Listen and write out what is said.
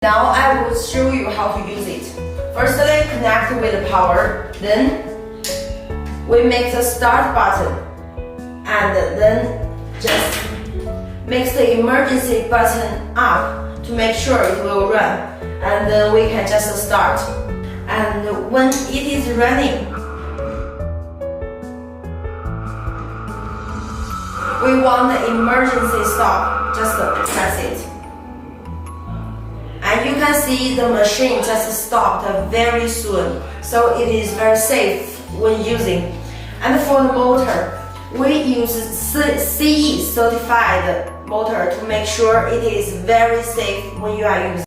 Now I will show you how to use it. Firstly, connect with the power, then we make the start button, and then just make the emergency button up to make sure it will run, and then we can just start. And when it is running, we want the emergency stop, just press it. And you can see the machine just stopped very soon, so it is very safe when using. And for the motor, we use CE certified motor to make sure it is very safe when you are using.